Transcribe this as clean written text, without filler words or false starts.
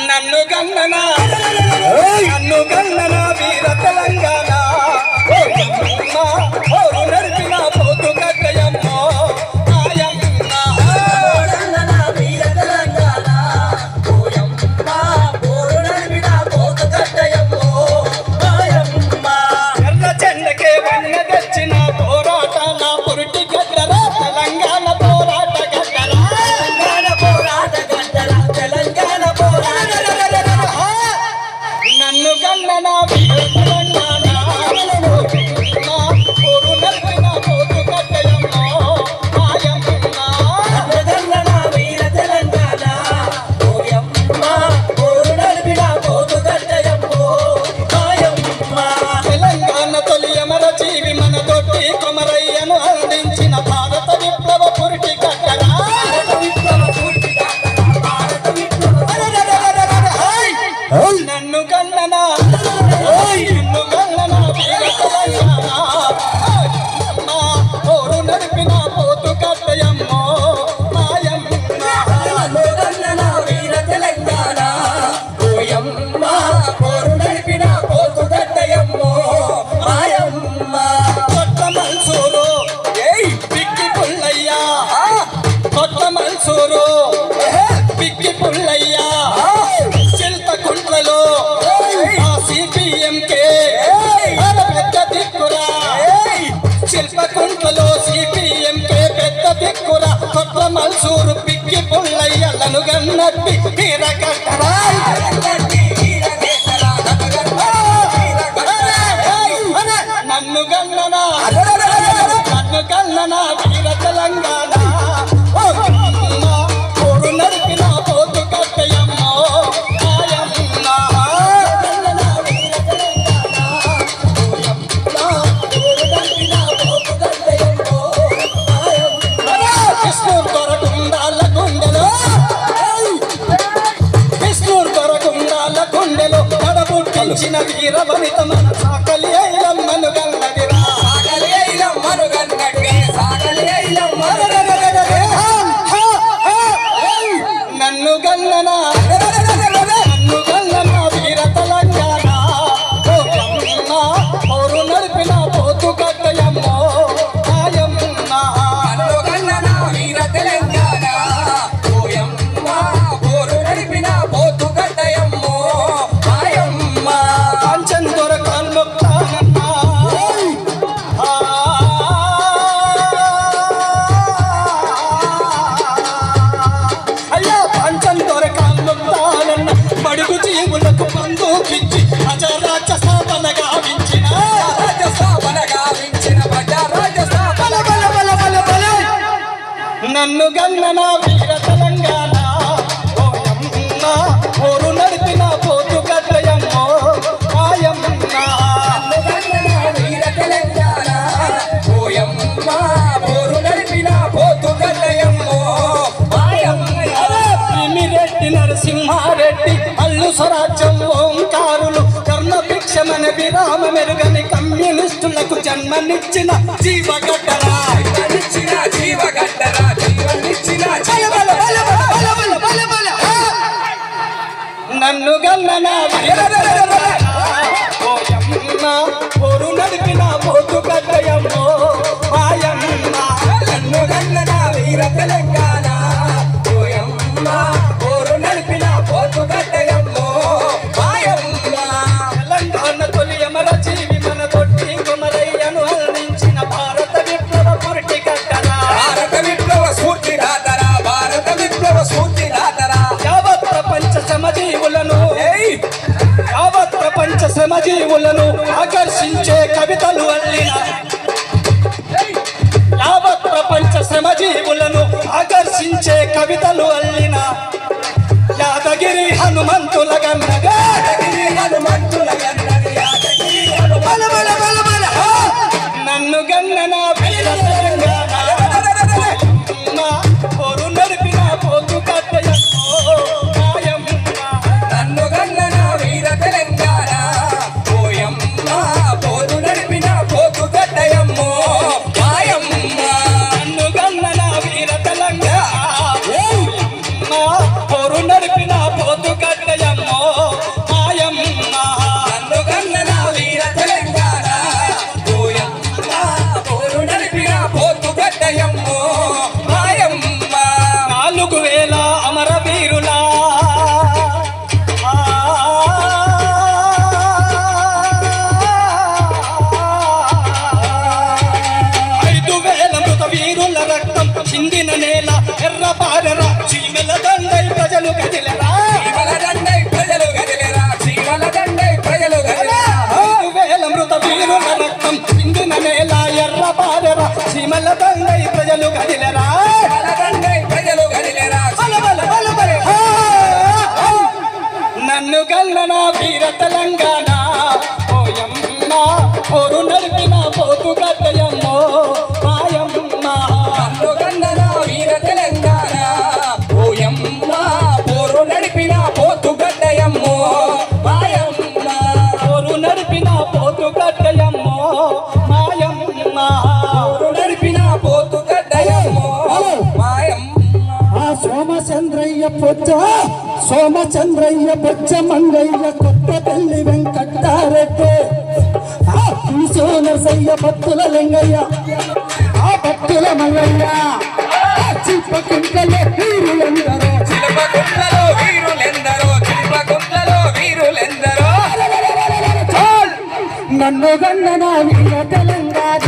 నన్ను గన్ననా వీర తెలంగాణ నడిపిన పోతు కట్టయమ్మో ఎర్ర చెండకే వన్న తెచ్చిన పోరాట నా పురిటి గడ్డరా తెలంగాణ పోరాట గడ్డరా నన్ను గన్ననా వీర తెలంగాణ పోరు నడిపిన పోతు కట్టయమ్మో తెలంగాణ తొలి అమర జీవి మన తోటి కొమరయ్యను అందించిన భారత విప్లవ పురిటి కట్టరా నన్ను గన్ననా వీర తెలంగాణ పోరు నడిపిన పోతు కట్టయమ్మో కొత్త మల్సూరు పిక్కి పుల్లయ్యా కొత్త మల్సూరు పిక్కి పుల్లయ్యా చింతకుంట్లలో సిపిఎంకే పెద్ద దిక్కురా శిల్పకుంట్లలో సిపిఎంకే పెద్ద దిక్కురా కొత్త మల్సూరు పిక్కి పుల్లయ్యలను గన్నట్టి తీర కట్టరా నన్ను గన్ననా వీర తెలంగాణ పోరు నడిపిన పోతు కట్టయమ్మో కృష్ణూరు దొరకుండాల గుండెలో కడబుట్టించిన వీర వనిత మన సాకలి ఐలమ్మను గన్నదిరా నన్ను గన్ననా వీర తెలంగాణ పోరు నడిపిన పోతు కట్టయమ్మో కాంచన్ దొర కాల్మొక్తానన్నా అయ్యా కాంచన్ దొర కాల్మొక్తానన్న మడుగు జీవులకు బంధుకిచ్చి అజరాజ స్థాపన గావించిన నన్ను గన్ననా వీర తెలంగాణ పోరు నడిపిన పోతు కట్టయమ్మో పిమిరెడ్డి నరసింహారెడ్డి అల్లు స్వరాజ్యం ఓంకారులు కర్ణభిక్షమన విరామ మెరుగని కమ్యూనిస్టులకు జన్మనిచ్చిన జీవగడ్డరా నన్ను గన్ననా పోరు నడిపిన పోతు కట్టయమ్మో నన్ను గన్ననా వీర తెలంగాణ పోరు నడిపిన పోతు కట్టయమ్మో తెలంగాణ తొలి అమర జీవి మన తొట్టి కొమరయ్యను అందించిన భారత విప్లవ పురిటి కట్టరా విప్లవ స్ఫూర్తిదాతరా యావత్ ప్రపంచ శ్రమజీవులను ఆకర్షించే కవితలు అల్లిన యావత్ ప్రపంచ శ్రమజీవులను ఆకర్షించే కవితలు అల్లిన యాదగిరి హనుమంతుల గన్నగా నన్ను గన్ననా వీర తెలంగాణ పోరు నడిపిన పోతు కట్టయమ్మో నన్ను గన్ననా వీర తెలంగాణ పోరు నడిపిన పారరా చీమల దండై ప్రజలు కదిలరా చీమల దండై ప్రజలు గదిలేరా చీమల దండై ప్రజలు గదిలేరా 5,000 మృత వీరుల రక్తం పిండిన నేల ఎర్ర పారరా చీమల దండై ప్రజలు కదిలరా చీమల దండై ప్రజలు గదిలేరా బల బల బల బల హా! నన్ను గల్లన వీర తెలంగాణ ఓయమ్మ ఓరు నడిపిన పోతు గడ్డయమ్మో మాయమ్మ నన్ను గంగన వీర తెలంగాణ ఓయమ్మ పోరు నడిపిన పోతు గడ్డయమ్మో మాయమ్మ ఓరు నడిపిన పోతు గడ్డయమ్మో మాయమ్మ పోరు నడిపిన పోతు గడ్డయమ్మో మాయమ్మ ఆ సోమచంద్రయ్య బొజ్జ మంగయ్య కొత్త పెళ్లి వెంకట్టారెడ్డి ఆ నరసయ్య భక్తుల లింగయ్య ఆ భక్తుల మల్లయ్య ఆ చిప్పకుంటలో వీరులందరూ చిలపగుంట్లలో వీరులెందరో చిలపగుంట్లలో వీరులెందరో నన్ను గన్నన వీర తెలంగాణ